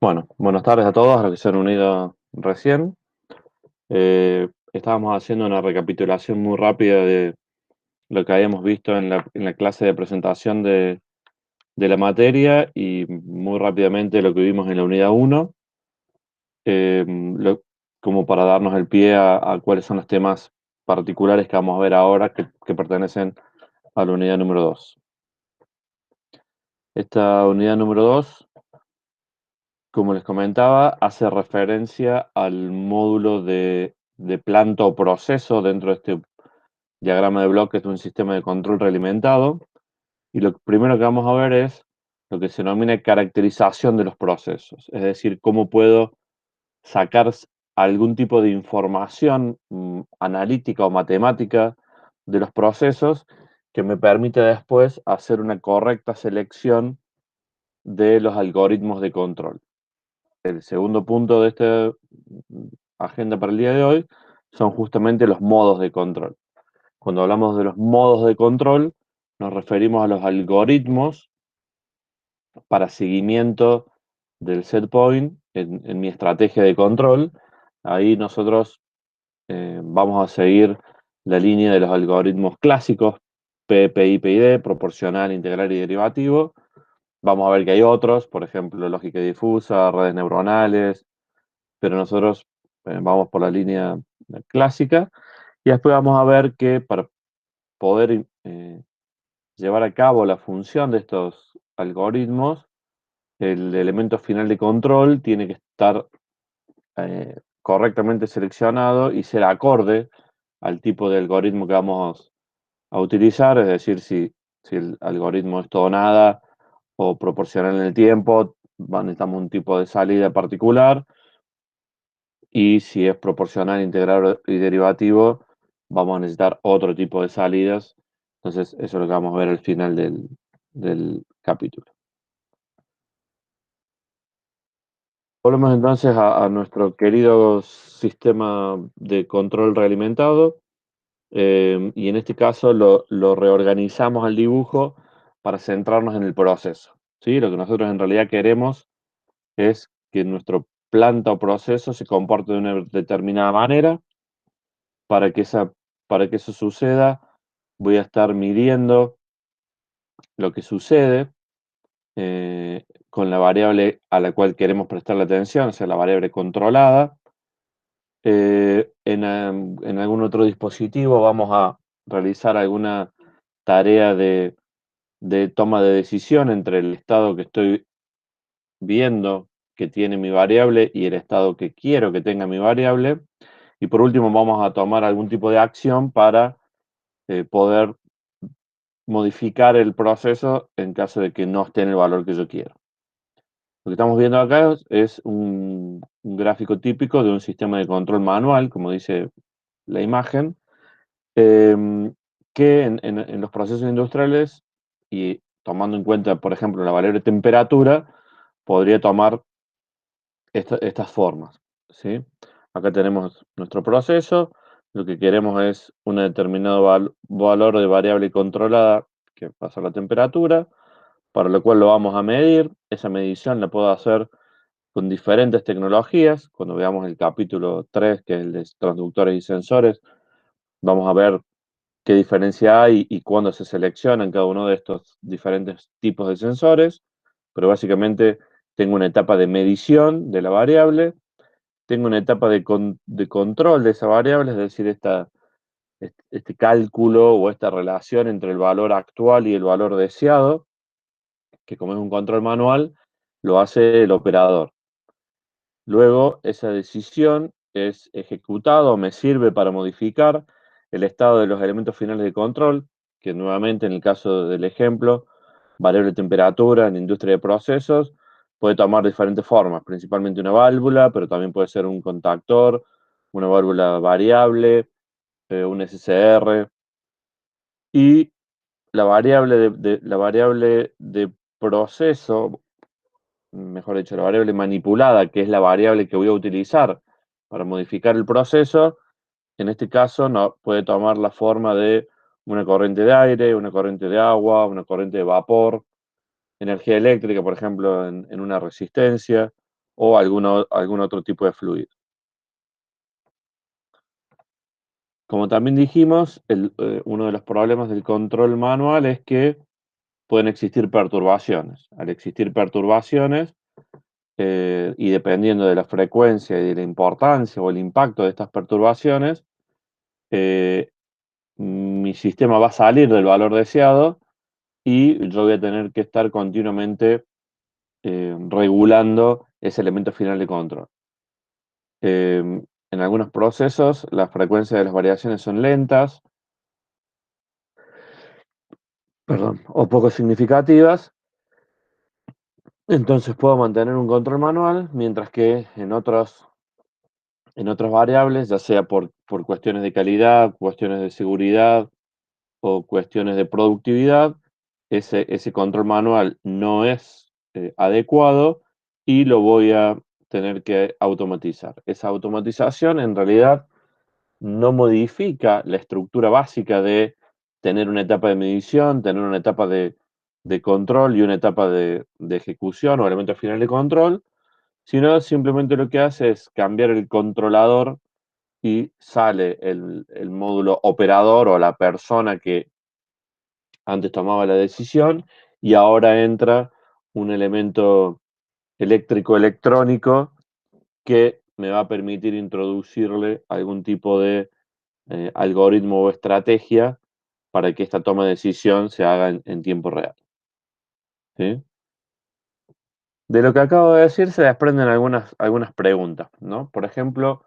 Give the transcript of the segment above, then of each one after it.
Bueno, buenas tardes a todos, a los que se han unido recién. Estábamos haciendo una recapitulación muy rápida de lo que habíamos visto en la clase de presentación de la materia y muy rápidamente lo que vimos en la unidad uno, eh, lo- como para darnos el pie a cuáles son los temas particulares que vamos a ver ahora que pertenecen a la unidad número 2. Esta unidad número 2, como les comentaba, hace referencia al módulo de planta o proceso dentro de este diagrama de bloques de un sistema de control realimentado. Y lo primero que vamos a ver es lo que se denomina caracterización de los procesos, es decir, cómo puedo sacar algún tipo de información analítica o matemática de los procesos que me permite después hacer una correcta selección de los algoritmos de control. El segundo punto de esta agenda para el día de hoy son justamente los modos de control. Cuando hablamos de los modos de control, nos referimos a los algoritmos para seguimiento del set point en mi estrategia de control. Ahí nosotros vamos a seguir la línea de los algoritmos clásicos, PPI, PID, proporcional, integral y derivativo. Vamos a ver que hay otros, por ejemplo, lógica difusa, redes neuronales, pero nosotros vamos por la línea clásica. Y después vamos a ver que para poder llevar a cabo la función de estos algoritmos, el elemento final de control tiene que estar correctamente seleccionado y ser acorde al tipo de algoritmo que vamos a utilizar, es decir, si el algoritmo es todo o nada o proporcional en el tiempo, necesitamos un tipo de salida particular, y si es proporcional, integral y derivativo, vamos a necesitar otro tipo de salidas. Entonces, eso es lo que vamos a ver al final del capítulo. Volvemos entonces a nuestro querido sistema de control realimentado, y en este caso lo reorganizamos al dibujo para centrarnos en el proceso, ¿sí? Lo que nosotros en realidad queremos es que nuestro planta o proceso se comporte de una determinada manera. Para que, para que eso suceda, voy a estar midiendo lo que sucede con la variable a la cual queremos prestarle atención, o sea, la variable controlada. En algún otro dispositivo vamos a realizar alguna tarea de toma de decisión entre el estado que estoy viendo que tiene mi variable y el estado que quiero que tenga mi variable. Y por último, vamos a tomar algún tipo de acción para poder modificar el proceso en caso de que no esté en el valor que yo quiero. Lo que estamos viendo acá es un gráfico típico de un sistema de control manual, como dice la imagen, em, que en los procesos industriales, y tomando en cuenta, por ejemplo, la variable temperatura, podría tomar estas formas, ¿sí? Acá tenemos nuestro proceso, lo que queremos es un determinado valor de variable controlada, que va a ser la temperatura, para lo cual lo vamos a medir. Esa medición la puedo hacer con diferentes tecnologías. Cuando veamos el capítulo 3, que es el de transductores y sensores, vamos a ver qué diferencia hay y cuándo se seleccionan cada uno de estos diferentes tipos de sensores. Pero básicamente tengo una etapa de medición de la variable, tengo una etapa de control de esa variable, es decir, este cálculo o esta relación entre el valor actual y el valor deseado, que como es un control manual, lo hace el operador. Luego, esa decisión es ejecutada o me sirve para modificar el estado de los elementos finales de control, que nuevamente en el caso del ejemplo, variable de temperatura en industria de procesos, puede tomar diferentes formas, principalmente una válvula, pero también puede ser un contactor, una válvula variable, un SCR, y la variable de proceso, mejor dicho, la variable manipulada, que es la variable que voy a utilizar para modificar el proceso, en este caso no, puede tomar la forma de una corriente de aire, una corriente de agua, una corriente de vapor, energía eléctrica, por ejemplo, en una resistencia. o algún otro tipo de fluido. Como también dijimos, uno de los problemas del control manual es que pueden existir perturbaciones. Al existir perturbaciones, y dependiendo de la frecuencia y de la importancia o el impacto de estas perturbaciones, eh, mi sistema va a salir del valor deseado y yo voy a tener que estar continuamente regulando ese elemento final de control. En algunos procesos, la frecuencia de las variaciones son lentas, perdón, o poco significativas, entonces puedo mantener un control manual, mientras que en otras variables, ya sea por cuestiones de calidad, cuestiones de seguridad o cuestiones de productividad, ese control manual no es adecuado y lo voy a tener que automatizar. Esa automatización en realidad no modifica la estructura básica de tener una etapa de medición, tener una etapa de control y una etapa de ejecución o elemento final de control, sino simplemente lo que hace es cambiar el controlador y sale el módulo operador o la persona que antes tomaba la decisión y ahora entra un elemento eléctrico electrónico que me va a permitir introducirle algún tipo de algoritmo o estrategia para que esta toma de decisión se haga en tiempo real. ¿Sí? De lo que acabo de decir se desprenden algunas preguntas, ¿no? Por ejemplo,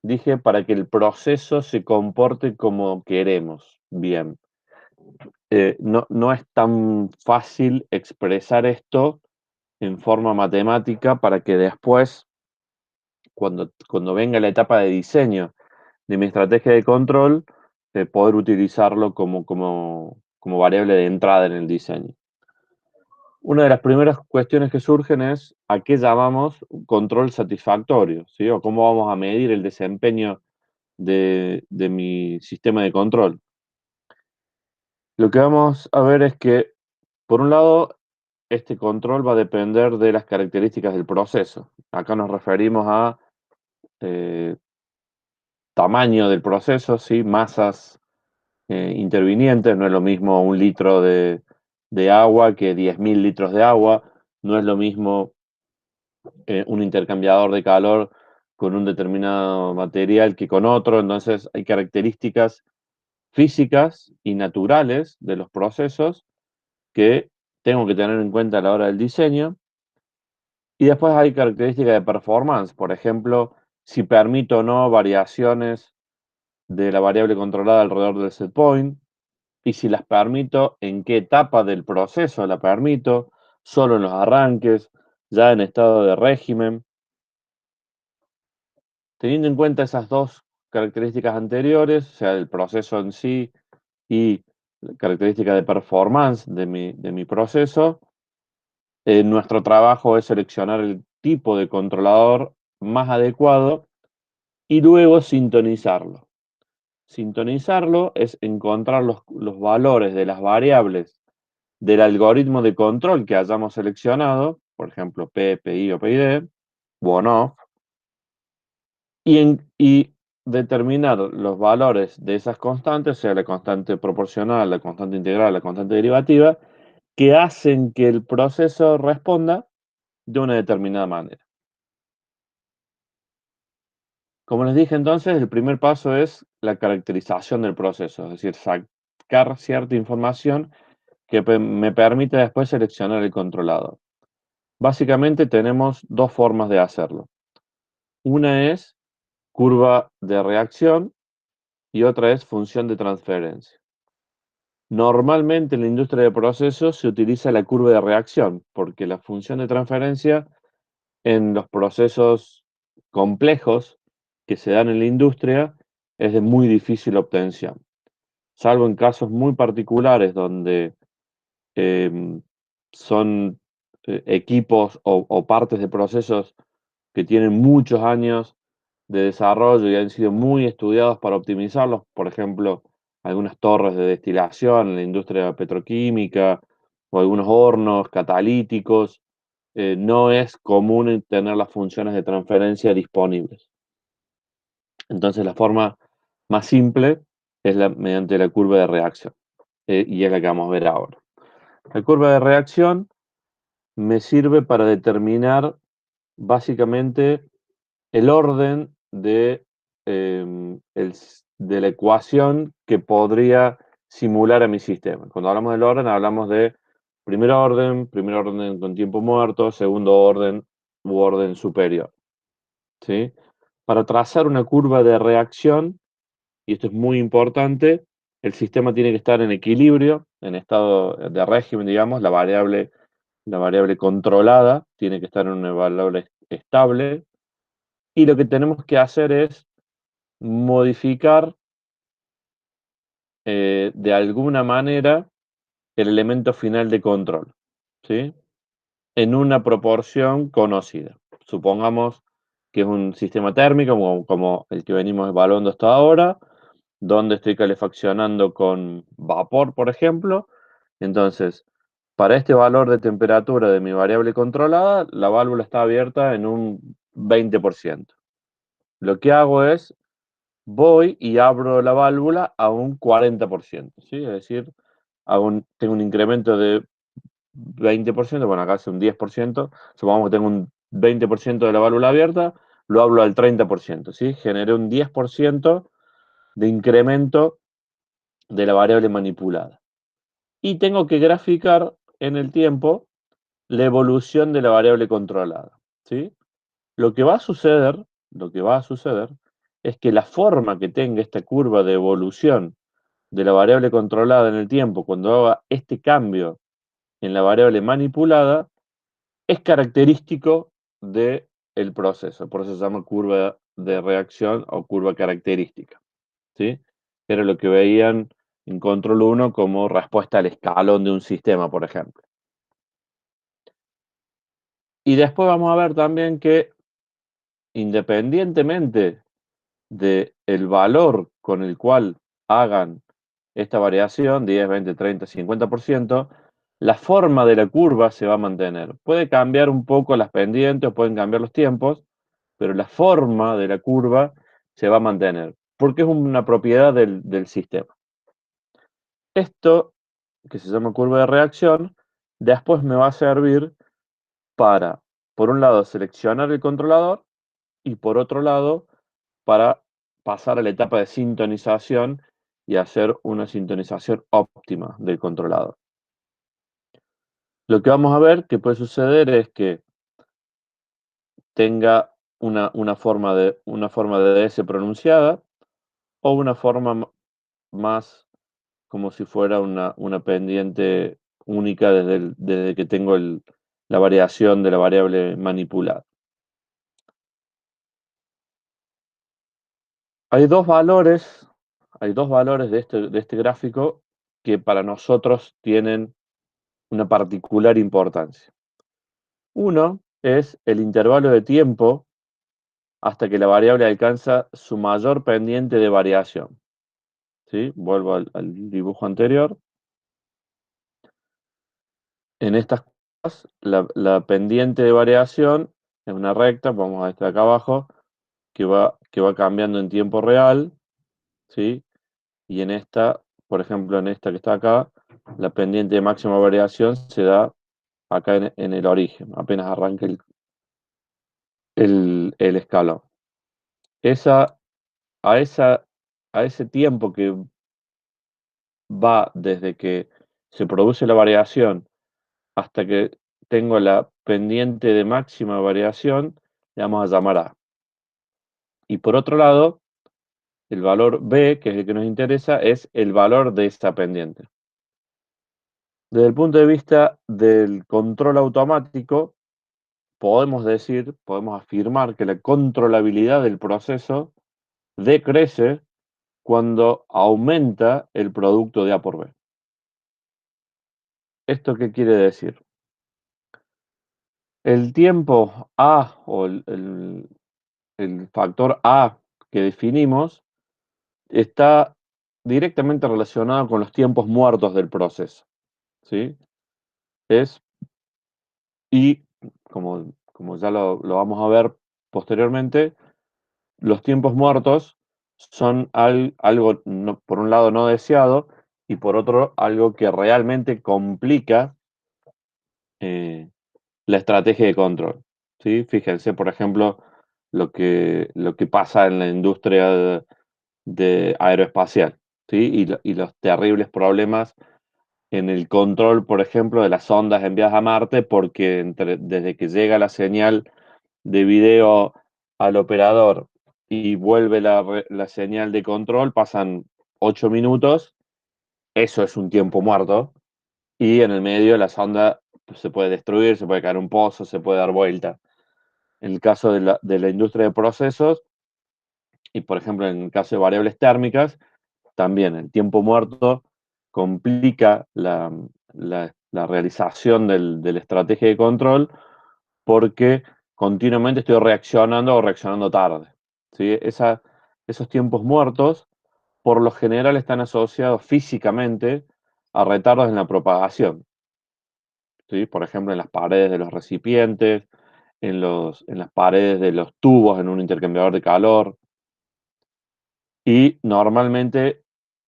dije para que el proceso se comporte como queremos. Bien. No es tan fácil expresar esto en forma matemática para que después, cuando venga la etapa de diseño de mi estrategia de control, poder utilizarlo como variable de entrada en el diseño. Una de las primeras cuestiones que surgen es a qué llamamos control satisfactorio, ¿sí? O cómo vamos a medir el desempeño de mi sistema de control. Lo que vamos a ver es que, por un lado, este control va a depender de las características del proceso. Acá nos referimos a eh, tamaño del proceso, ¿sí? Masas intervinientes. No es lo mismo un litro de agua que 10.000 litros de agua. No es lo mismo un intercambiador de calor con un determinado material que con otro. Entonces hay características físicas y naturales de los procesos que tengo que tener en cuenta a la hora del diseño. Y después hay características de performance, por ejemplo, si permito o no variaciones de la variable controlada alrededor del set point, y si las permito, en qué etapa del proceso la permito, solo en los arranques, ya en estado de régimen. Teniendo en cuenta esas dos características anteriores, o sea, el proceso en sí y la característica de performance de mi proceso, nuestro trabajo es seleccionar el tipo de controlador más adecuado y luego sintonizarlo. Sintonizarlo es encontrar los valores de las variables del algoritmo de control que hayamos seleccionado, por ejemplo, P, PI o PID, o on-off, y determinar los valores de esas constantes, sea la constante proporcional, la constante integral, la constante derivativa, que hacen que el proceso responda de una determinada manera. Como les dije entonces, el primer paso es la caracterización del proceso, es decir, sacar cierta información que me permite después seleccionar el controlador. Básicamente tenemos dos formas de hacerlo. Una es curva de reacción y otra es función de transferencia. Normalmente en la industria de procesos se utiliza la curva de reacción porque la función de transferencia en los procesos complejos que se dan en la industria es de muy difícil obtención, salvo en casos muy particulares donde em, son equipos o partes de procesos que tienen muchos años de desarrollo y han sido muy estudiados para optimizarlos. Por ejemplo, algunas torres de destilación en la industria petroquímica o algunos hornos catalíticos. no es común tener las funciones de transferencia disponibles. Entonces, la forma más simple es mediante la curva de reacción, y es la que vamos a ver ahora. La curva de reacción me sirve para determinar básicamente el orden de la ecuación que podría simular a mi sistema. Cuando hablamos del orden, hablamos de primer orden con tiempo muerto, segundo orden u orden superior, ¿sí? Para trazar una curva de reacción, y esto es muy importante, el sistema tiene que estar en equilibrio, en estado de régimen, digamos, la variable controlada tiene que estar en una variable estable, y lo que tenemos que hacer es modificar de alguna manera el elemento final de control, ¿sí? En una proporción conocida. Supongamos que es un sistema térmico como el que venimos evaluando hasta ahora, donde estoy calefaccionando con vapor, por ejemplo. Entonces, para este valor de temperatura de mi variable controlada, la válvula está abierta en un 20%. Lo que hago es voy y abro la válvula a un 40%, ¿sí? Es decir, tengo un incremento de 20%, bueno, acá hace un 10%, supongamos que tengo un 20% de la válvula abierta, lo abro al 30%, ¿sí? Generé un 10% de incremento de la variable manipulada. Y tengo que graficar en el tiempo la evolución de la variable controlada, ¿sí? Lo que va a suceder, lo que va a suceder es que la forma que tenga esta curva de evolución de la variable controlada en el tiempo, cuando haga este cambio en la variable manipulada, es característico del proceso. Por eso se llama curva de reacción o curva característica, ¿sí? Era lo que veían en control 1 como respuesta al escalón de un sistema, por ejemplo. Y después vamos a ver también que independientemente del valor con el cual hagan esta variación, 10, 20, 30, 50%, la forma de la curva se va a mantener. Puede cambiar un poco las pendientes o pueden cambiar los tiempos, pero la forma de la curva se va a mantener, porque es una propiedad del sistema. Esto, que se llama curva de reacción, después me va a servir para, por un lado, seleccionar el controlador y por otro lado, para pasar a la etapa de sintonización y hacer una sintonización óptima del controlador. Lo que vamos a ver que puede suceder es que tenga una forma de DS pronunciada o una forma más como si fuera una pendiente única desde que tengo la variación de la variable manipulada. Hay dos valores, hay dos valores de este gráfico que para nosotros tienen una particular importancia. Uno es el intervalo de tiempo hasta que la variable alcanza su mayor pendiente de variación, ¿sí? Vuelvo al dibujo anterior. En estas cosas, la pendiente de variación es una recta, vamos a estar acá abajo, que va cambiando en tiempo real, ¿sí? Y por ejemplo, en esta que está acá, la pendiente de máxima variación se da acá en el origen, apenas arranca el escalón. Esa, a, esa, a ese tiempo que va desde que se produce la variación hasta que tengo la pendiente de máxima variación, le vamos a llamar A. Y por otro lado, el valor B, que es el que nos interesa, es el valor de esta pendiente. Desde el punto de vista del control automático, podemos afirmar que la controlabilidad del proceso decrece cuando aumenta el producto de A por B. ¿Esto qué quiere decir? El tiempo A o el factor A que definimos está directamente relacionado con los tiempos muertos del proceso, ¿sí? Es, y como ya lo vamos a ver posteriormente, los tiempos muertos son algo, por un lado, no deseado y por otro, algo que realmente complica eh, la estrategia de control, ¿sí? Fíjense, por ejemplo, lo que pasa en la industria de aeroespacial, ¿sí? Y los terribles problemas en el control, por ejemplo, de las ondas enviadas a Marte, porque desde que llega la señal de video al operador y vuelve la señal de control, pasan 8 minutos, eso es un tiempo muerto, y en el medio la sonda pues, se puede destruir, se puede caer un pozo, se puede dar vuelta. En el caso de la industria de procesos, y por ejemplo en el caso de variables térmicas, también el tiempo muerto complica la realización de la estrategia de control porque continuamente estoy reaccionando o reaccionando tarde, ¿sí? Esos tiempos muertos por lo general están asociados físicamente a retardos en la propagación, ¿sí? Por ejemplo, en las paredes de los recipientes, en las paredes de los tubos en un intercambiador de calor. Y normalmente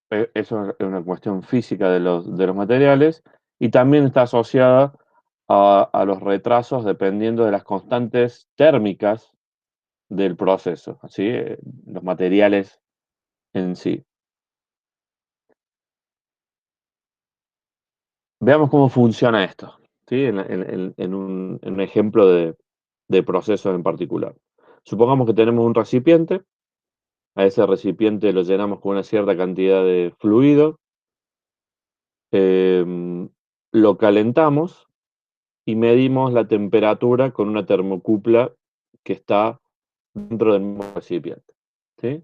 eso es una cuestión física de los materiales y también está asociada a los retrasos dependiendo de las constantes térmicas del proceso, ¿sí? Los materiales en sí. Veamos cómo funciona esto, ¿sí? En un ejemplo de proceso en particular. Supongamos que tenemos un recipiente, a ese recipiente lo llenamos con una cierta cantidad de fluido, lo calentamos y medimos la temperatura con una termocupla que está dentro del mismo recipiente, ¿sí?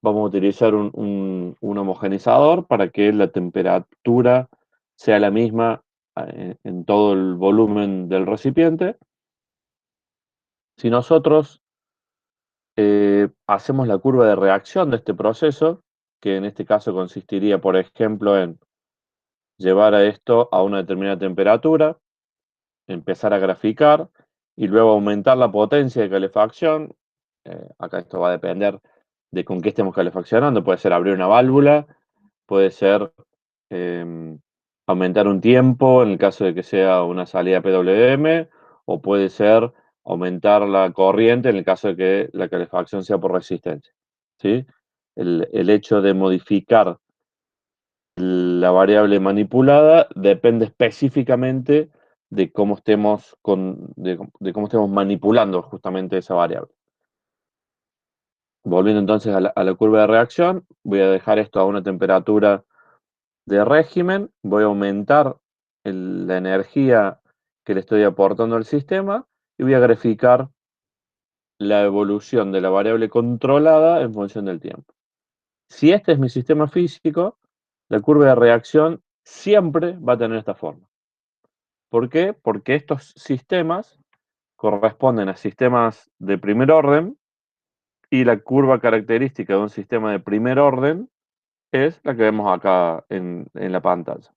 Vamos a utilizar un homogenizador para que la temperatura sea la misma en todo el volumen del recipiente. Si nosotros hacemos la curva de reacción de este proceso, que en este caso consistiría, por ejemplo, en llevar a esto a una determinada temperatura, empezar a graficar y luego aumentar la potencia de calefacción. Acá esto va a depender de con qué estemos calefaccionando. Puede ser abrir una válvula, puede ser em, aumentar un tiempo en el caso de que sea una salida PWM, o puede ser aumentar la corriente en el caso de que la calefacción sea por resistencia, ¿sí? El hecho de modificar la variable manipulada depende específicamente de cómo estemos manipulando justamente esa variable. Volviendo entonces a la curva de reacción, voy a dejar esto a una temperatura de régimen, voy a aumentar la energía que le estoy aportando al sistema y voy a graficar la evolución de la variable controlada en función del tiempo. Si este es mi sistema físico, la curva de reacción siempre va a tener esta forma. ¿Por qué? Porque estos sistemas corresponden a sistemas de primer orden y la curva característica de un sistema de primer orden es la que vemos acá en la pantalla.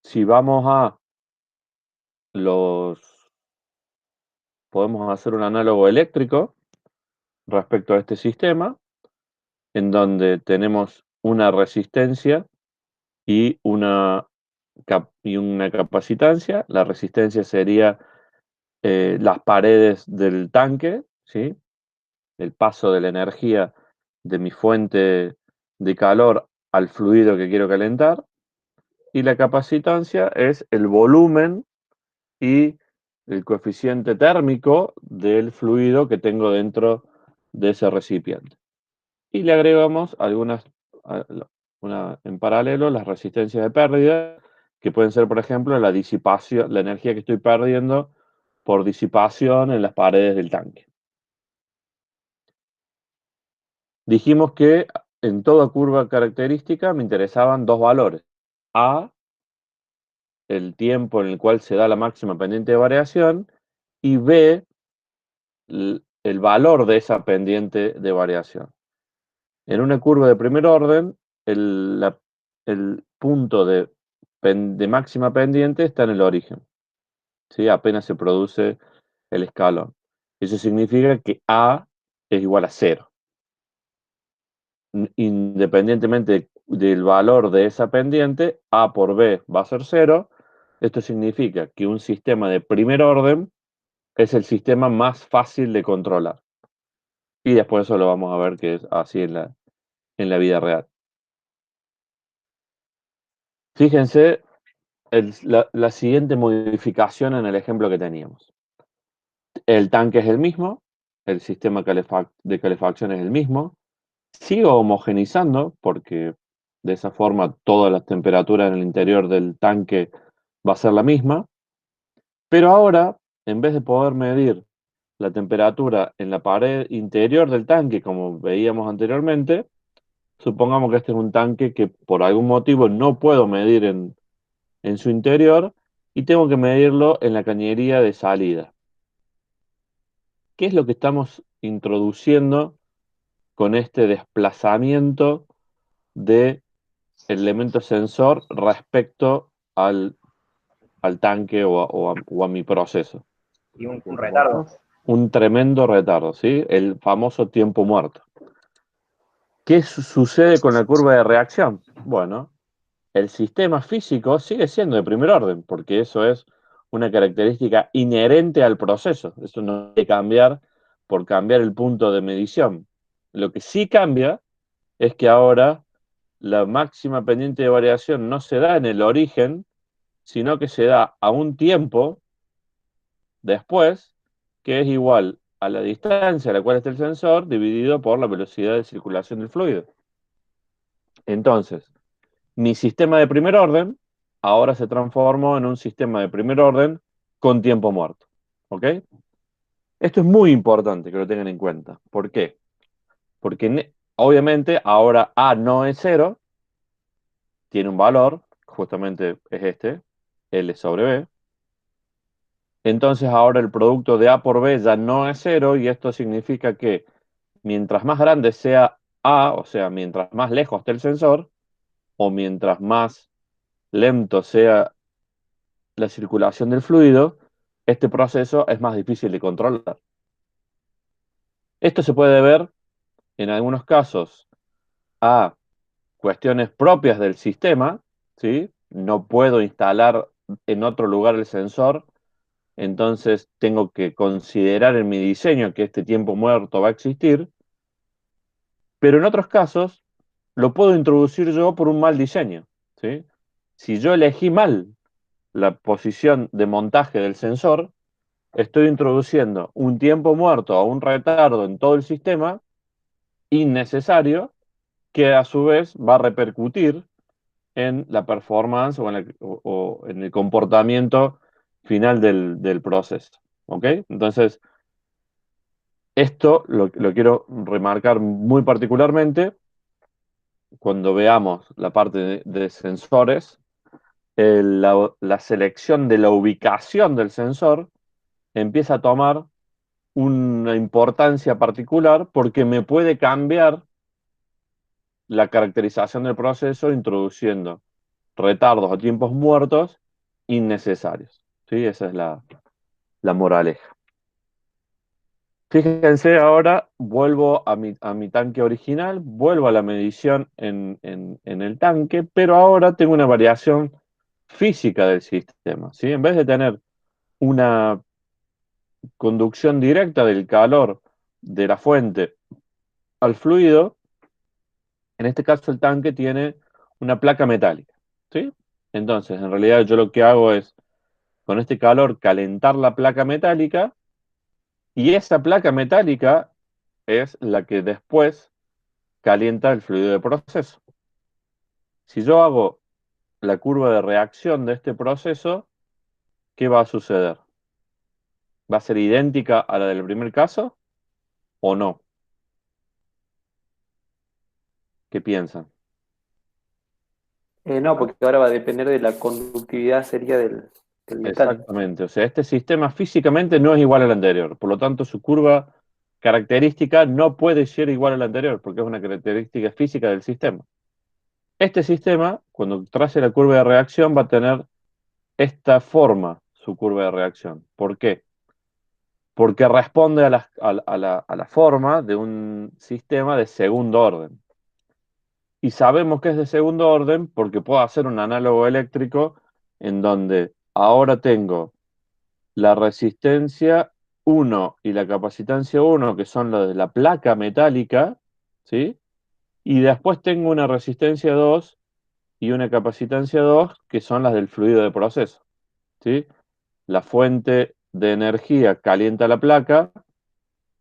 Si vamos a los... Podemos hacer un análogo eléctrico respecto a este sistema, en donde tenemos una resistencia y una capacitancia. La resistencia sería las paredes del tanque, ¿sí? El paso de la energía de mi fuente de calor al fluido que quiero calentar. Y la capacitancia es el volumen y el coeficiente térmico del fluido que tengo dentro de ese recipiente. Y le agregamos en paralelo las resistencias de pérdida, que pueden ser, por ejemplo, la disipación, la energía que estoy perdiendo por disipación en las paredes del tanque. Dijimos que en toda curva característica me interesaban dos valores. A, el tiempo en el cual se da la máxima pendiente de variación, y B, el valor de esa pendiente de variación. En una curva de primer orden, el punto de máxima pendiente está en el origen. ¿sí? Apenas se produce el escalón. Eso significa que A es igual a cero. Independientemente del valor de esa pendiente, A por B va a ser cero. Esto significa que un sistema de primer orden es el sistema más fácil de controlar. Y después eso lo vamos a ver que es así en la vida real. Fíjense la siguiente modificación en el ejemplo que teníamos. El tanque es el mismo, el sistema de calefacción es el mismo, sigo homogenizando porque de esa forma todas las temperaturas en el interior del tanque va a ser la misma, pero ahora, en vez de poder medir la temperatura en la pared interior del tanque, como veíamos anteriormente, supongamos que este es un tanque que por algún motivo no puedo medir en su interior y tengo que medirlo en la cañería de salida. ¿Qué es lo que estamos introduciendo con este desplazamiento de elemento sensor respecto al tanque o a mi proceso? Y un retardo. Un tremendo retardo, ¿sí? El famoso tiempo muerto. ¿Qué sucede con la curva de reacción? Bueno, el sistema físico sigue siendo de primer orden, porque eso es una característica inherente al proceso. Eso no puede cambiar por cambiar el punto de medición. Lo que sí cambia es que ahora la máxima pendiente de variación no se da en el origen, sino que se da a un tiempo después, que es igual a la distancia a la cual está el sensor dividido por la velocidad de circulación del fluido. Entonces, mi sistema de primer orden ahora se transformó en un sistema de primer orden con tiempo muerto. ¿Ok? Esto es muy importante que lo tengan en cuenta. ¿Por qué? Porque obviamente ahora A no es cero, tiene un valor, justamente es este, L sobre B. Entonces ahora el producto de A por B ya no es cero y esto significa que mientras más grande sea A, o sea, mientras más lejos esté el sensor, o mientras más lento sea la circulación del fluido, este proceso es más difícil de controlar. Esto se puede ver en algunos casos a cuestiones propias del sistema, ¿sí? No puedo instalar en otro lugar el sensor, entonces tengo que considerar en mi diseño que este tiempo muerto va a existir, pero en otros casos lo puedo introducir yo por un mal diseño, ¿sí? Si yo elegí mal la posición de montaje del sensor, estoy introduciendo un tiempo muerto o un retardo en todo el sistema innecesario que a su vez va a repercutir en la performance o en el comportamiento final del proceso. ¿Ok? Entonces, esto lo quiero remarcar muy particularmente cuando veamos la parte de sensores. La selección de la ubicación del sensor empieza a tomar una importancia particular porque me puede cambiar la caracterización del proceso introduciendo retardos o tiempos muertos innecesarios. ¿Sí? Esa es la moraleja. Fíjense, ahora vuelvo a mi tanque original, vuelvo a la medición en el tanque, pero ahora tengo una variación física del sistema. ¿Sí? En vez de tener una conducción directa del calor de la fuente al fluido, en este caso el tanque tiene una placa metálica, ¿sí? Entonces, en realidad yo lo que hago es, con este calor, calentar la placa metálica y esa placa metálica es la que después calienta el fluido de proceso. Si yo hago la curva de reacción de este proceso, ¿qué va a suceder? ¿Va a ser idéntica a la del primer caso o no? ¿Qué piensan? No, porque ahora va a depender de la conductividad sería del metal. Exactamente, o sea, este sistema físicamente no es igual al anterior, por lo tanto su curva característica no puede ser igual al anterior, porque es una característica física del sistema. Este sistema, cuando trace la curva de reacción, va a tener esta forma, su curva de reacción. ¿Por qué? Porque responde a la forma de un sistema de segundo orden. Y sabemos que es de segundo orden porque puedo hacer un análogo eléctrico en donde ahora tengo la resistencia 1 y la capacitancia 1, que son las de la placa metálica, ¿sí? Y después tengo una resistencia 2 y una capacitancia 2, que son las del fluido de proceso, ¿sí? La fuente de energía calienta la placa,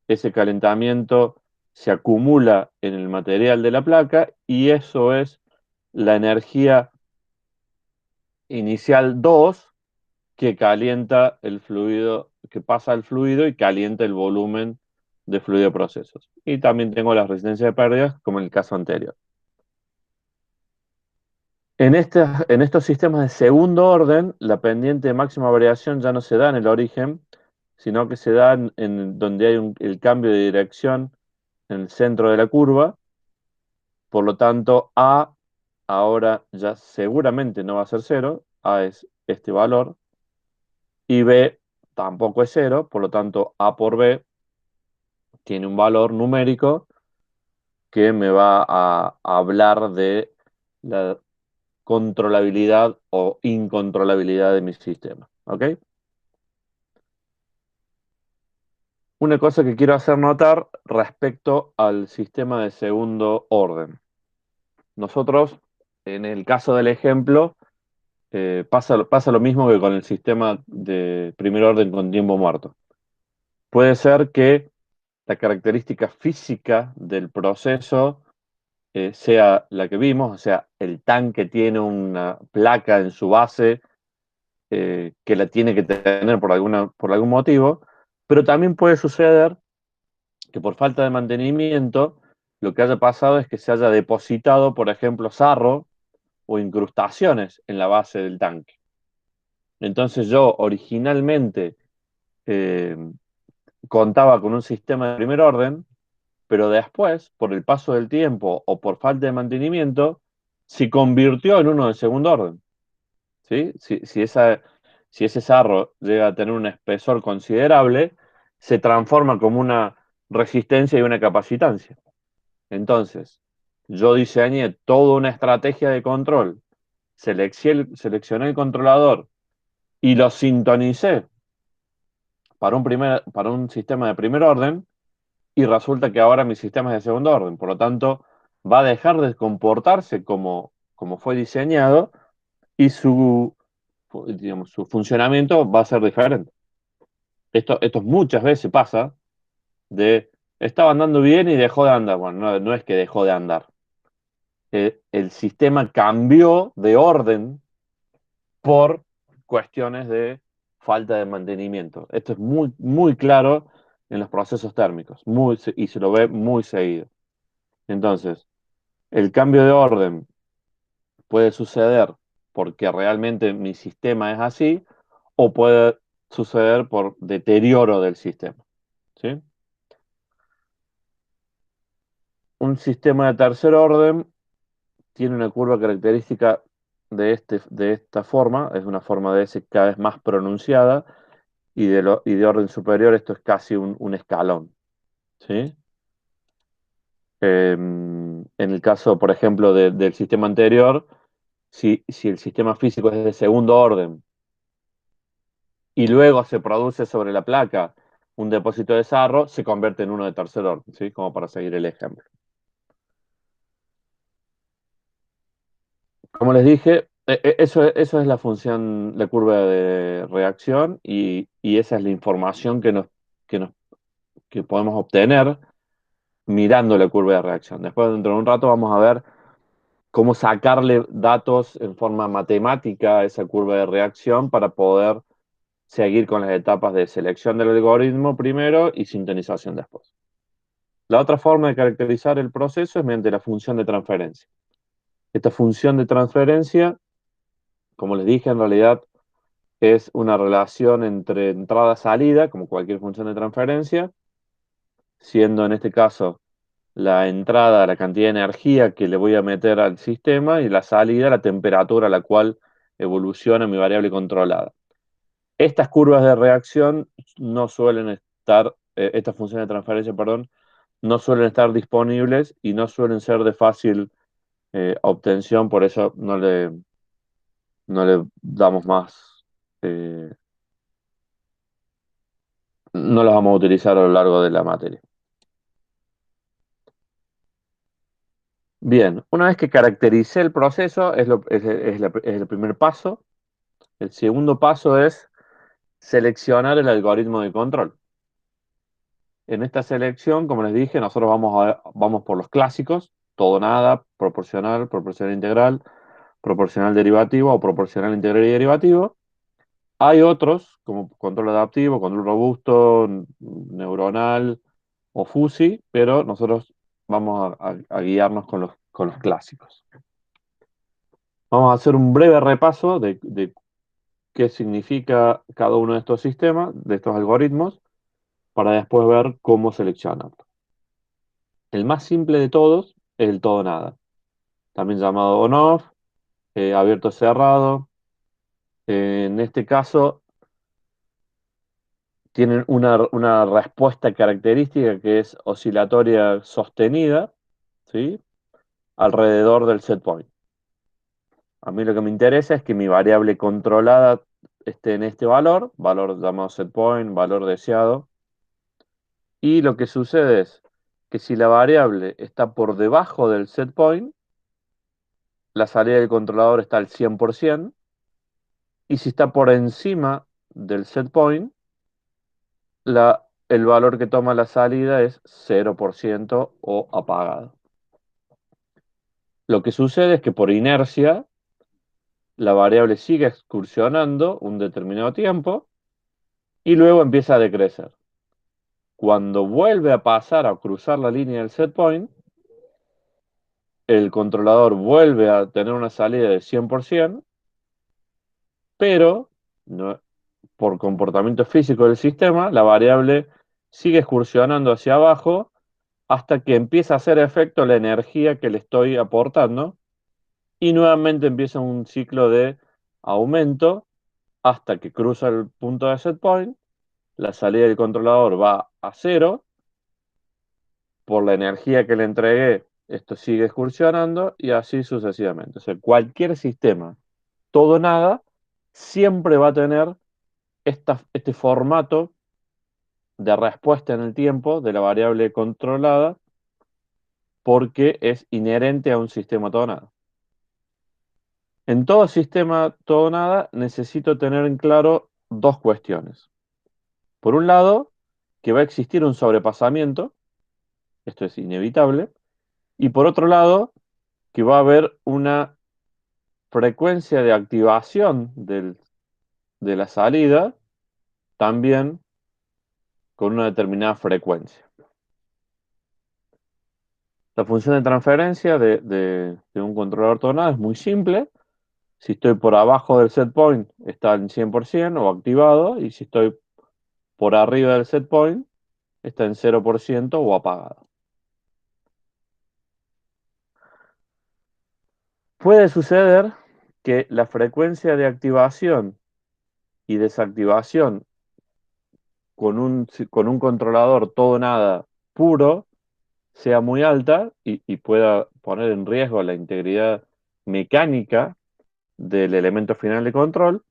ese calentamiento se acumula en el material de la placa y eso es la energía inicial 2 que calienta el fluido, que pasa al fluido y calienta el volumen de fluido de procesos. Y también tengo la resistencia de pérdidas, como en el caso anterior. En estos sistemas de segundo orden, la pendiente de máxima variación ya no se da en el origen, sino que se da en donde hay el cambio de dirección en el centro de la curva. Por lo tanto, A ahora ya seguramente no va a ser cero, A es este valor, y B tampoco es cero, por lo tanto, A por B tiene un valor numérico que me va a hablar de la controlabilidad o incontrolabilidad de mi sistema. ¿Ok? Una cosa que quiero hacer notar respecto al sistema de segundo orden. Nosotros, en el caso del ejemplo, pasa lo mismo que con el sistema de primer orden con tiempo muerto. Puede ser que la característica física del proceso sea la que vimos, o sea, el tanque tiene una placa en su base que la tiene que tener por algún motivo, pero también puede suceder que por falta de mantenimiento lo que haya pasado es que se haya depositado, por ejemplo, sarro o incrustaciones en la base del tanque. Entonces yo originalmente eh, contaba con un sistema de primer orden, pero después, por el paso del tiempo o por falta de mantenimiento, se convirtió en uno de segundo orden. ¿Sí? Si ese sarro llega a tener un espesor considerable, se transforma como una resistencia y una capacitancia. Entonces, yo diseñé toda una estrategia de control, seleccioné el controlador y lo sintonicé para un sistema de primer orden y resulta que ahora mi sistema es de segundo orden. Por lo tanto, va a dejar de comportarse como fue diseñado y digamos, su funcionamiento va a ser diferente. Esto muchas veces pasa estaba andando bien y dejó de andar. Bueno, no es que dejó de andar. El sistema cambió de orden por cuestiones de falta de mantenimiento. Esto es muy, muy claro en los procesos térmicos y se lo ve muy seguido. Entonces, el cambio de orden puede suceder porque realmente mi sistema es así o puede suceder por deterioro del sistema. ¿Sí? Un sistema de tercer orden tiene una curva característica de esta forma, es una forma de S cada vez más pronunciada y de orden superior esto es casi un escalón. ¿Sí? En el caso, por ejemplo, del sistema anterior, si el sistema físico es de segundo orden y luego se produce sobre la placa un depósito de sarro, se convierte en uno de tercer orden, ¿sí? Como para seguir el ejemplo. Como les dije, eso es la función, la curva de reacción y esa es la información que nos, que podemos obtener mirando la curva de reacción. Después, dentro de un rato, vamos a ver cómo sacarle datos en forma matemática a esa curva de reacción para poder seguir con las etapas de selección del algoritmo primero y sintonización después. La otra forma de caracterizar el proceso es mediante la función de transferencia. Esta función de transferencia, como les dije, en realidad es una relación entre entrada-salida, como cualquier función de transferencia, siendo en este caso la entrada la cantidad de energía que le voy a meter al sistema y la salida la temperatura a la cual evoluciona mi variable controlada. Estas curvas de reacción no suelen estar, estas funciones de transferencia, perdón, no suelen estar disponibles y no suelen ser de fácil obtención, por eso no le damos más, eh, no las vamos a utilizar a lo largo de la materia. Bien, una vez que caractericé el proceso, es el primer paso. El segundo paso es seleccionar el algoritmo de control. En esta selección, como les dije, nosotros vamos por los clásicos, todo nada, proporcional, proporcional integral, proporcional derivativo o proporcional integral y derivativo. Hay otros, como control adaptivo, control robusto, neuronal o fuzzy, pero nosotros vamos a guiarnos con los clásicos. Vamos a hacer un breve repaso de qué significa cada uno de estos sistemas, de estos algoritmos, para después ver cómo seleccionarlo. El más simple de todos es el todo nada, también llamado on-off, abierto cerrado. En este caso tienen una respuesta característica que es oscilatoria sostenida, ¿sí? Alrededor del set point. A mí lo que me interesa es que mi variable controlada esté en este valor llamado set point, valor deseado. Y lo que sucede es que si la variable está por debajo del set point, la salida del controlador está al 100%, y si está por encima del set point, el valor que toma la salida es 0% o apagado. Lo que sucede es que por inercia, la variable sigue excursionando un determinado tiempo y luego empieza a decrecer. Cuando vuelve a pasar a cruzar la línea del set point, el controlador vuelve a tener una salida de 100%, pero por comportamiento físico del sistema, la variable sigue excursionando hacia abajo hasta que empieza a hacer efecto la energía que le estoy aportando y nuevamente empieza un ciclo de aumento hasta que cruza el punto de set point, la salida del controlador va a cero, por la energía que le entregué, esto sigue excursionando y así sucesivamente. O sea, cualquier sistema, todo o nada, siempre va a tener este formato de respuesta en el tiempo de la variable controlada porque es inherente a un sistema todo o nada. En todo sistema todo o nada necesito tener en claro dos cuestiones. Por un lado, que va a existir un sobrepasamiento, esto es inevitable, y por otro lado, que va a haber una frecuencia de activación de la salida también con una determinada frecuencia. La función de transferencia de un controlador tonal es muy simple. Si estoy por abajo del set point, está en 100% o activado, y si estoy por arriba del set point, está en 0% o apagado. Puede suceder que la frecuencia de activación y desactivación con un controlador todo o nada puro sea muy alta y pueda poner en riesgo la integridad mecánica del elemento final de control.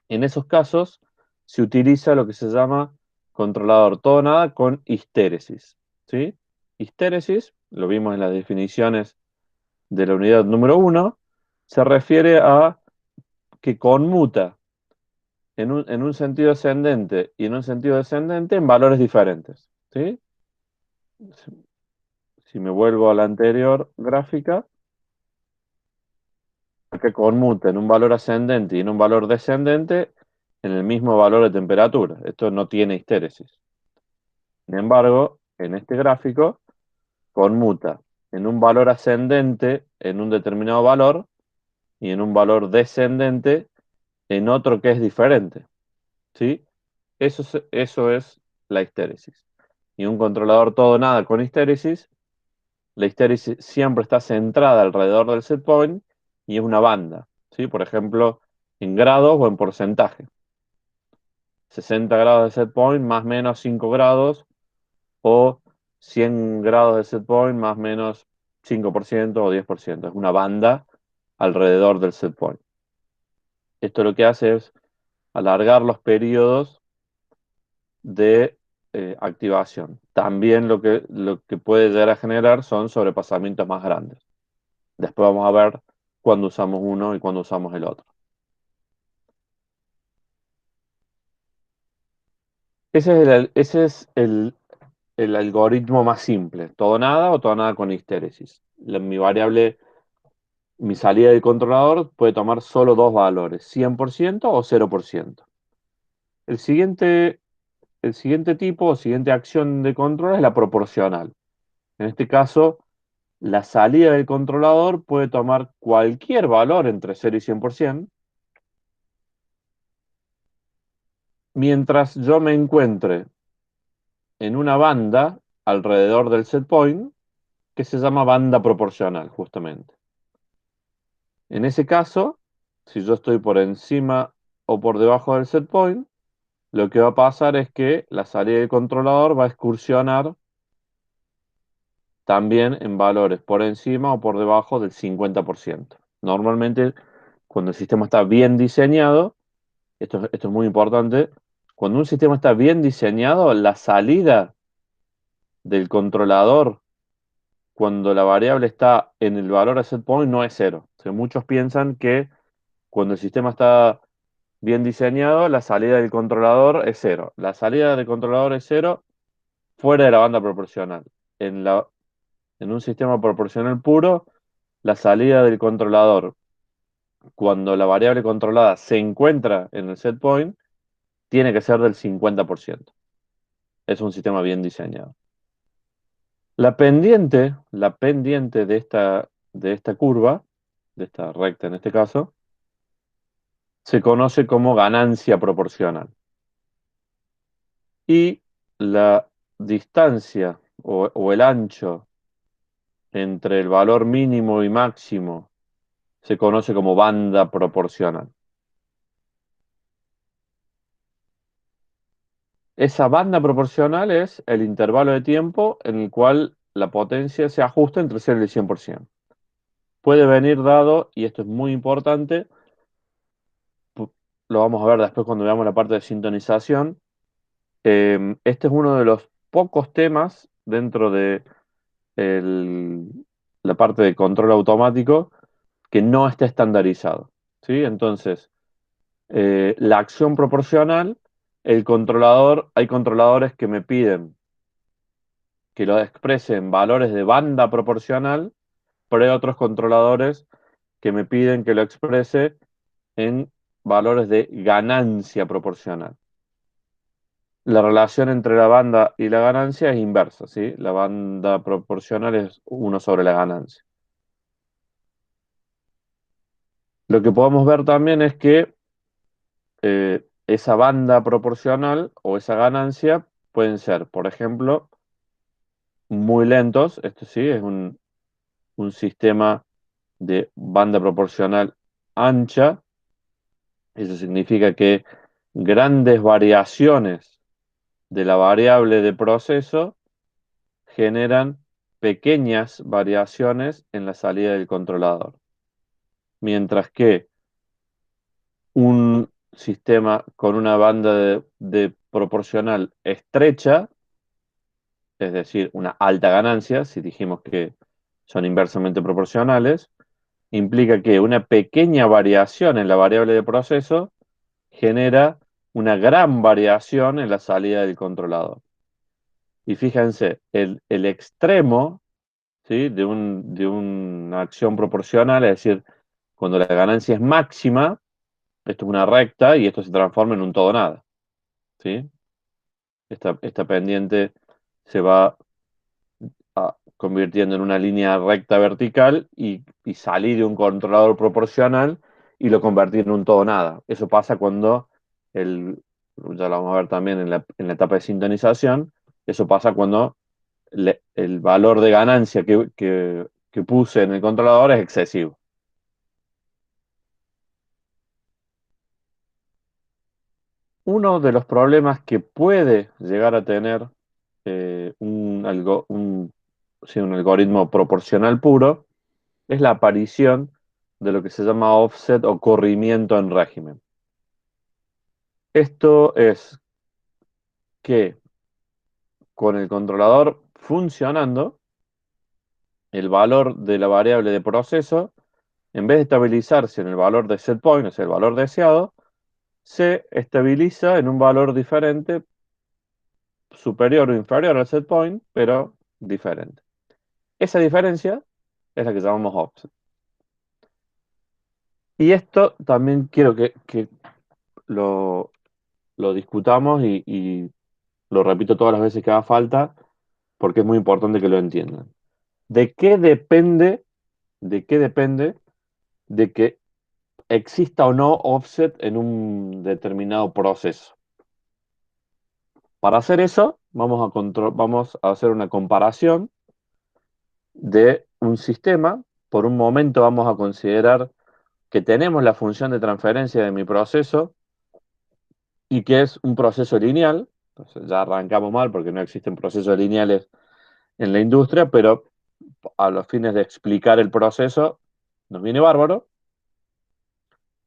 En esos casos se utiliza lo que se llama controlador todo o nada con histéresis, ¿sí? Histéresis, lo vimos en las definiciones de la unidad número 1, se refiere a que conmuta en un sentido ascendente y en un sentido descendente en valores diferentes, ¿sí? Si me vuelvo a la anterior gráfica, que conmuta en un valor ascendente y en un valor descendente en el mismo valor de temperatura. Esto no tiene histéresis. Sin embargo, en este gráfico, conmuta en un valor ascendente en un determinado valor y en un valor descendente en otro que es diferente, ¿sí? Eso es la histéresis. Y un controlador todo o nada con histéresis, la histéresis siempre está centrada alrededor del set point y es una banda, ¿sí? Por ejemplo, en grados o en porcentaje. 60 grados de set point más menos 5 grados o 100 grados de set point más menos 5% o 10%. Es una banda alrededor del set point. Esto lo que hace es alargar los periodos de activación. También lo que puede llegar a generar son sobrepasamientos más grandes. Después vamos a ver cuándo usamos uno y cuándo usamos el otro. Ese es el algoritmo más simple. Todo nada o todo nada con histéresis. Mi salida del controlador puede tomar solo dos valores, 100% o 0%. El siguiente, el siguiente tipo o siguiente acción de control es la proporcional. En este caso, la salida del controlador puede tomar cualquier valor entre 0 y 100%, mientras yo me encuentre en una banda alrededor del set point que se llama banda proporcional, justamente. En ese caso, si yo estoy por encima o por debajo del set point, lo que va a pasar es que la salida del controlador va a excursionar también en valores por encima o por debajo del 50%. Normalmente, cuando el sistema está bien diseñado, esto es muy importante, cuando un sistema está bien diseñado, la salida del controlador, cuando la variable está en el valor de set point, no es cero. O sea, muchos piensan que cuando el sistema está bien diseñado, la salida del controlador es cero. La salida del controlador es cero fuera de la banda proporcional. En un sistema proporcional puro, la salida del controlador, cuando la variable controlada se encuentra en el set point, tiene que ser del 50%. Es un sistema bien diseñado. La pendiente de esta curva, de esta recta en este caso, se conoce como ganancia proporcional. Y la distancia o el ancho entre el valor mínimo y máximo se conoce como banda proporcional. Esa banda proporcional es el intervalo de tiempo en el cual la potencia se ajusta entre 0 y el 100%. Puede venir dado, y esto es muy importante, lo vamos a ver después cuando veamos la parte de sintonización. Este es uno de los pocos temas dentro de la parte de control automático que no está estandarizado, ¿sí? Entonces, la acción proporcional, hay controladores que me piden que lo exprese en valores de banda proporcional, pero hay otros controladores que me piden que lo exprese en valores de ganancia proporcional. La relación entre la banda y la ganancia es inversa, ¿sí? La banda proporcional es 1 sobre la ganancia. Lo que podemos ver también es que esa banda proporcional o esa ganancia pueden ser, por ejemplo, muy lentos. Esto sí, es un sistema de banda proporcional ancha. Eso significa que grandes variaciones de la variable de proceso generan pequeñas variaciones en la salida del controlador. Mientras que un sistema con una banda de proporcional estrecha, es decir, una alta ganancia, si dijimos que son inversamente proporcionales, implica que una pequeña variación en la variable de proceso genera una gran variación en la salida del controlador. Y fíjense, el extremo, ¿sí?, de una acción proporcional, es decir, cuando la ganancia es máxima, esto es una recta y esto se transforma en un todo nada, ¿sí? Esta pendiente se va convirtiendo en una línea recta vertical y salí de un controlador proporcional y lo convertí en un todo nada. Eso pasa cuando, ya lo vamos a ver también en la etapa de sintonización, eso pasa cuando el valor de ganancia que puse en el controlador es excesivo. Uno de los problemas que puede llegar a tener sí, un algoritmo proporcional puro es la aparición de lo que se llama offset o corrimiento en régimen. Esto es que con el controlador funcionando, el valor de la variable de proceso, en vez de estabilizarse en el valor de set point, o sea, el valor deseado, se estabiliza en un valor diferente, superior o inferior al set point, pero diferente. Esa diferencia es la que llamamos offset. Y esto también quiero que lo, lo discutamos y lo repito todas las veces que haga falta, porque es muy importante que lo entiendan. ¿De qué depende, de qué depende de que exista o no offset en un determinado proceso? Para hacer eso, vamos a hacer una comparación de un sistema. Por un momento vamos a considerar que tenemos la función de transferencia de mi proceso y que es un proceso lineal. Entonces ya arrancamos mal porque no existen procesos lineales en la industria, pero a los fines de explicar el proceso nos viene bárbaro.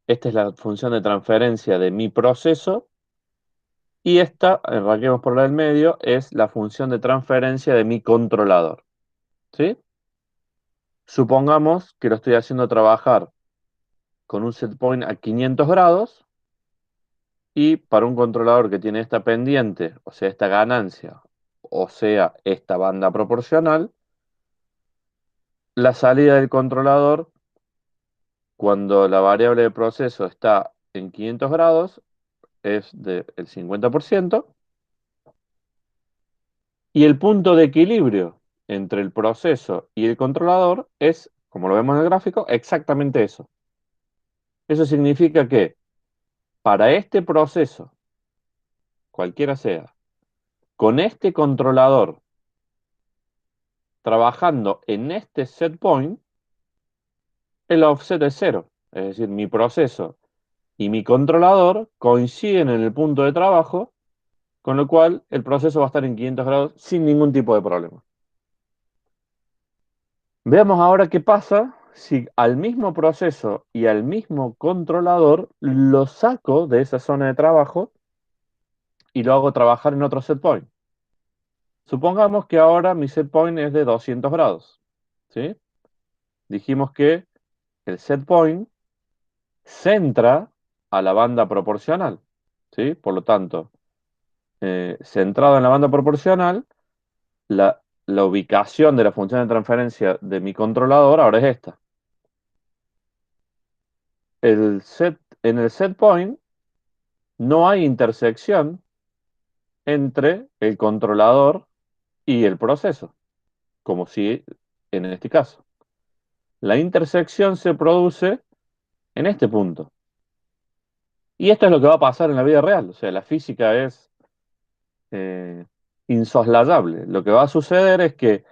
Esta es la función de transferencia de mi proceso y esta, arranquemos por la del medio, es la función de transferencia de mi controlador. ¿Sí? Supongamos que lo estoy haciendo trabajar con un set point a 500 grados y para un controlador que tiene esta pendiente, o sea, esta ganancia, o sea, esta banda proporcional, la salida del controlador cuando la variable de proceso está en 500 grados es del 50% y el punto de equilibrio entre el proceso y el controlador es, como lo vemos en el gráfico, exactamente eso. Eso significa que para este proceso, cualquiera sea, con este controlador trabajando en este set point, el offset es cero. Es decir, mi proceso y mi controlador coinciden en el punto de trabajo, con lo cual el proceso va a estar en 500 grados sin ningún tipo de problema. Veamos ahora qué pasa si al mismo proceso y al mismo controlador lo saco de esa zona de trabajo y lo hago trabajar en otro set point. Supongamos que ahora mi set point es de 200 grados. ¿Sí? Dijimos que el set point centra a la banda proporcional. ¿Sí? Por lo tanto, centrado en la banda proporcional, la ubicación de la función de transferencia de mi controlador ahora es esta. En el set point no hay intersección entre el controlador y el proceso, como si en este caso. La intersección se produce en este punto. Y esto es lo que va a pasar en la vida real. O sea, la física es eh, insoslayable. Lo que va a suceder es que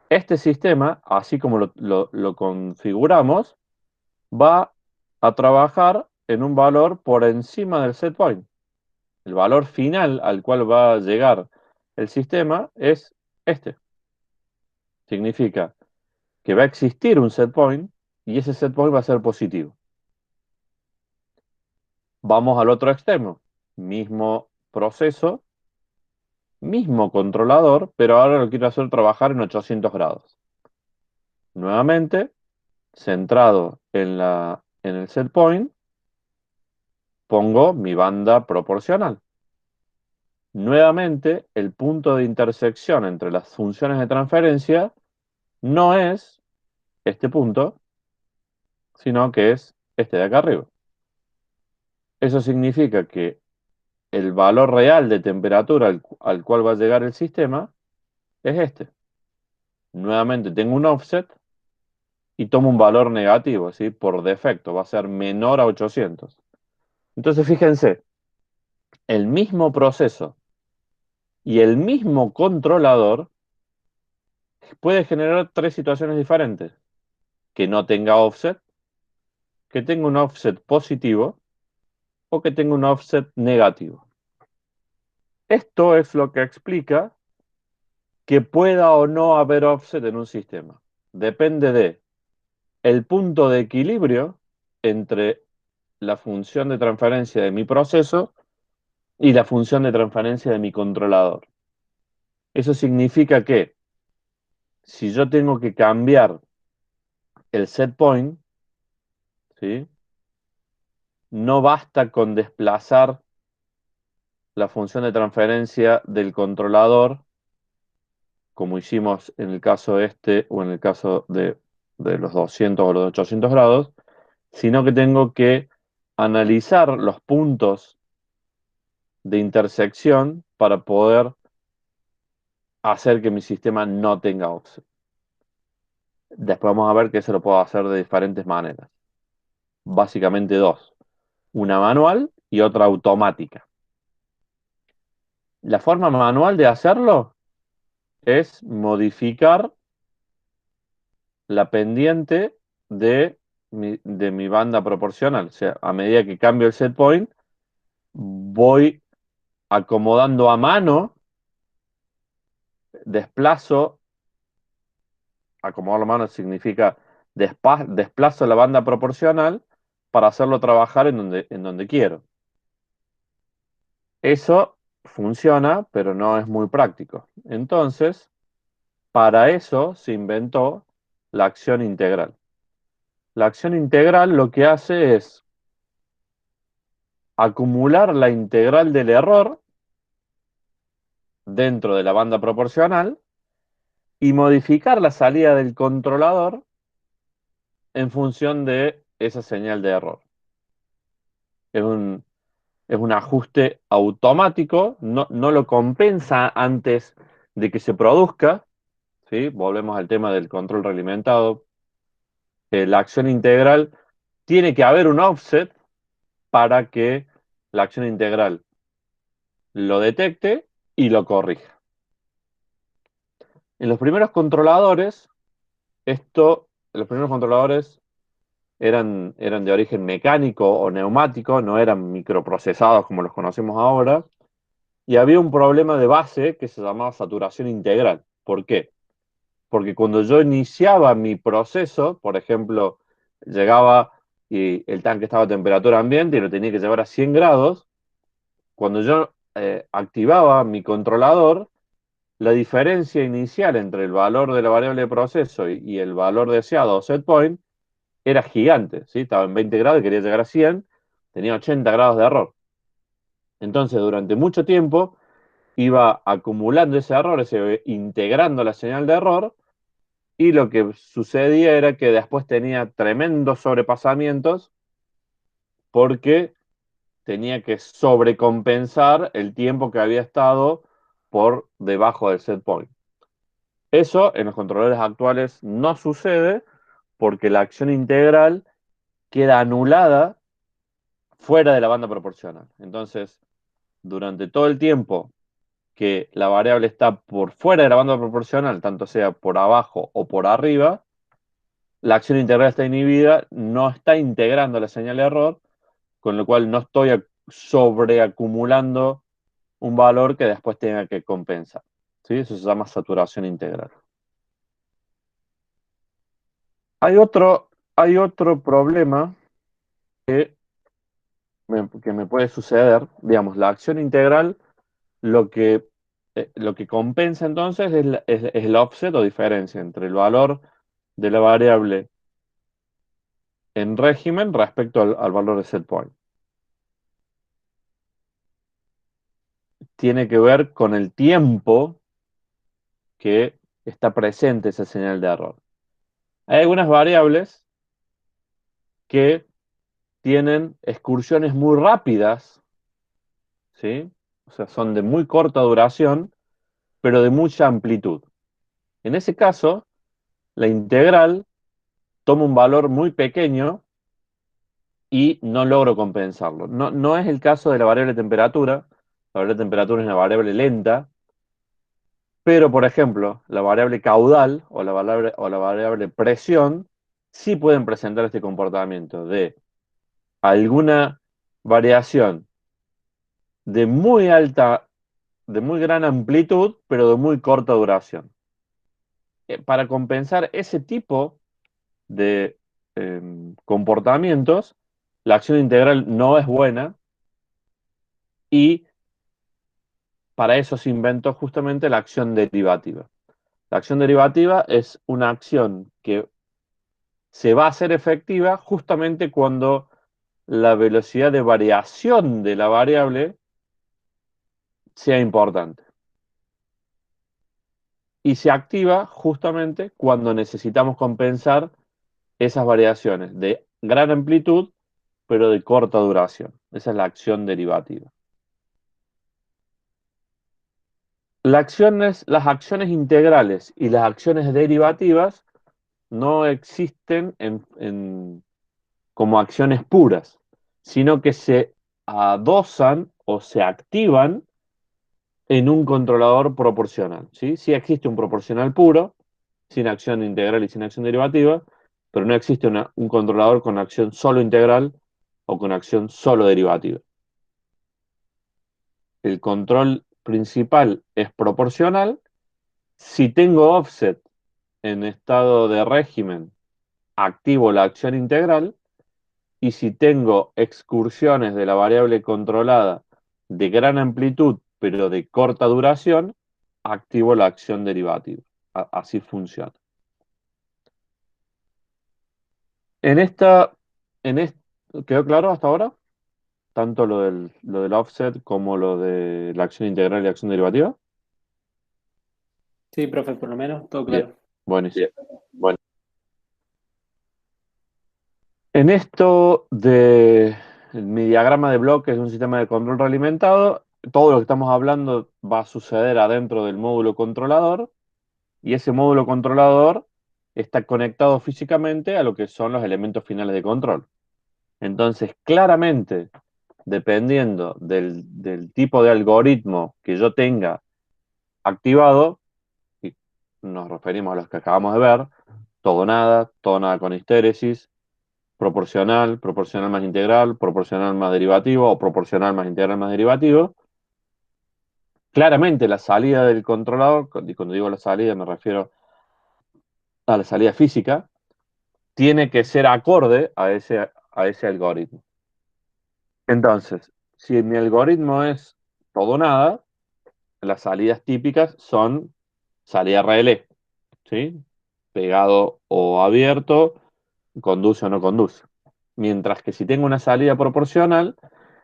este sistema, así como lo configuramos, va a trabajar en un valor por encima del set point. El valor final al cual va a llegar el sistema es este. Significa que va a existir un set point y ese set point va a ser positivo. Vamos al otro extremo. Mismo proceso, mismo controlador, pero ahora lo quiero hacer trabajar en 800 grados. Nuevamente, centrado en el set point, pongo mi banda proporcional. Nuevamente, el punto de intersección entre las funciones de transferencia no es este punto, sino que es este de acá arriba. Eso significa que el valor real de temperatura al cual va a llegar el sistema es este. Nuevamente tengo un offset y tomo un valor negativo, ¿sí? Por defecto va a ser menor a 800. Entonces fíjense, el mismo proceso y el mismo controlador puede generar tres situaciones diferentes. Que no tenga offset, que tenga un offset positivo o que tenga un offset negativo. Esto es lo que explica que pueda o no haber offset en un sistema. Depende de el punto de equilibrio entre la función de transferencia de mi proceso y la función de transferencia de mi controlador. Eso significa que si yo tengo que cambiar el set point, ¿sí? No basta con desplazar la función de transferencia del controlador, como hicimos en el caso este o en el caso de los 200 o los 800 grados, sino que tengo que analizar los puntos de intersección para poder hacer que mi sistema no tenga offset. Después vamos a ver que eso lo puedo hacer de diferentes maneras. Básicamente dos. Una manual y otra automática. La forma manual de hacerlo es modificar la pendiente de mi banda proporcional. O sea, a medida que cambio el set point, voy acomodando a mano, desplazo, acomodar a mano significa desplazo la banda proporcional para hacerlo trabajar en donde quiero. Eso funciona, pero no es muy práctico. Entonces, para eso se inventó la acción integral. La acción integral lo que hace es acumular la integral del error dentro de la banda proporcional y modificar la salida del controlador en función de esa señal de error. Es un ajuste automático, no lo compensa antes de que se produzca, ¿sí? Volvemos al tema del control realimentado. La acción integral tiene que haber un offset para que la acción integral lo detecte y lo corrija. En los primeros controladores, los primeros controladores eran de origen mecánico o neumático, no eran microprocesados como los conocemos ahora, y había un problema de base que se llamaba saturación integral. ¿Por qué? Porque cuando yo iniciaba mi proceso, por ejemplo, llegaba y el tanque estaba a temperatura ambiente y lo tenía que llevar a 100 grados, cuando yo activaba mi controlador, la diferencia inicial entre el valor de la variable de proceso y el valor deseado o set point era gigante, ¿sí? Estaba en 20 grados y quería llegar a 100, tenía 80 grados de error. Entonces, durante mucho tiempo iba acumulando ese error, integrando la señal de error, y lo que sucedía era que después tenía tremendos sobrepasamientos porque tenía que sobrecompensar el tiempo que había estado por debajo del set point. Eso en los controladores actuales no sucede porque la acción integral queda anulada fuera de la banda proporcional. Entonces, durante todo el tiempo que la variable está por fuera de la banda proporcional, tanto sea por abajo o por arriba, la acción integral está inhibida, no está integrando la señal de error, con lo cual no estoy sobreacumulando un valor que después tenga que compensar. ¿Sí? Eso se llama saturación integral. Hay otro problema que me puede suceder. Digamos, la acción integral lo que compensa entonces es el offset o diferencia entre el valor de la variable en régimen respecto al valor de set point. Tiene que ver con el tiempo que está presente esa señal de error. Hay algunas variables que tienen excursiones muy rápidas, ¿sí? O sea, son de muy corta duración, pero de mucha amplitud. En ese caso, la integral toma un valor muy pequeño y no logro compensarlo. No es el caso de la variable temperatura. La variable temperatura es una variable lenta, pero, por ejemplo, la variable caudal o la variable presión sí pueden presentar este comportamiento de alguna variación de muy alta, de muy gran amplitud, pero de muy corta duración. Para compensar ese tipo de comportamientos, la acción integral no es buena y para eso se inventó justamente la acción derivativa. La acción derivativa es una acción que se va a hacer efectiva justamente cuando la velocidad de variación de la variable sea importante. Y se activa justamente cuando necesitamos compensar esas variaciones de gran amplitud, pero de corta duración. Esa es la acción derivativa. Las acciones integrales y las acciones derivativas no existen como acciones puras, sino que se adosan o se activan en un controlador proporcional. ¿Sí? Sí existe un proporcional puro, sin acción integral y sin acción derivativa, pero no existe un controlador con acción solo integral o con acción solo derivativa. El control principal es proporcional. Si tengo offset en estado de régimen, activo la acción integral. Y si tengo excursiones de la variable controlada de gran amplitud, pero de corta duración, activo la acción derivativa. Así funciona. En esta, ¿Quedó claro hasta ahora? Tanto lo del offset como lo de la acción integral y la acción derivativa. Sí, profe, por lo menos, todo Bien, claro. buenísimo. Bueno, en esto de mi diagrama de bloques de un sistema de control realimentado, todo lo que estamos hablando va a suceder adentro del módulo controlador y ese módulo controlador está conectado físicamente a lo que son los elementos finales de control. Entonces, claramente, dependiendo del tipo de algoritmo que yo tenga activado, y nos referimos a los que acabamos de ver, todo nada con histéresis, proporcional, proporcional más integral, proporcional más derivativo o proporcional más integral más derivativo. Claramente la salida del controlador, y cuando digo la salida me refiero a la salida física, tiene que ser acorde a ese algoritmo. Entonces, si mi algoritmo es todo o nada, las salidas típicas son salida relé, ¿sí? Pegado o abierto, conduce o no conduce. Mientras que si tengo una salida proporcional,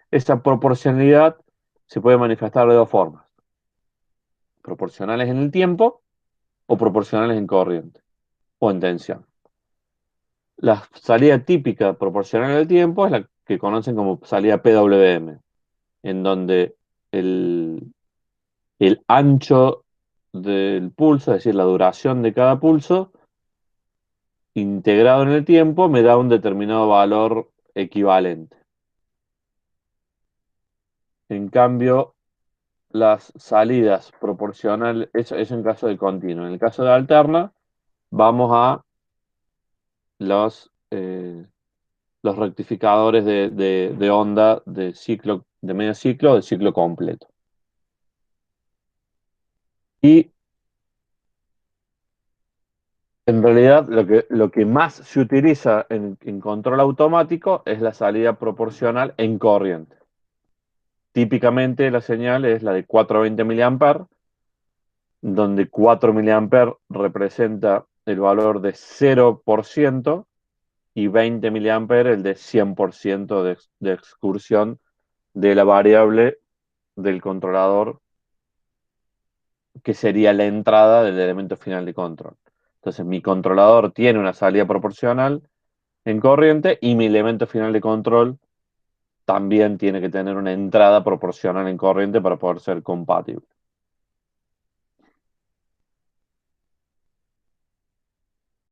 esa proporcionalidad se puede manifestar de dos formas: proporcionales en el tiempo o proporcionales en corriente o en tensión. La salida típica proporcional al tiempo es la que conocen como salida PWM, en donde el, el ancho del pulso, es decir, la duración de cada pulso, integrado en el tiempo, me da un determinado valor equivalente. En cambio, las salidas proporcionales, eso en caso de continuo. En el caso de alterna, vamos a los rectificadores de onda de ciclo, de medio ciclo o de ciclo completo. Y en realidad lo que más se utiliza en control automático es la salida proporcional en corriente. Típicamente la señal es la de 420 mA, donde 4 mA representa el valor de 0% y 20 mA el de 100% de excursión de la variable del controlador, que sería la entrada del elemento final de control. Entonces mi controlador tiene una salida proporcional en corriente y mi elemento final de control también tiene que tener una entrada proporcional en corriente para poder ser compatible.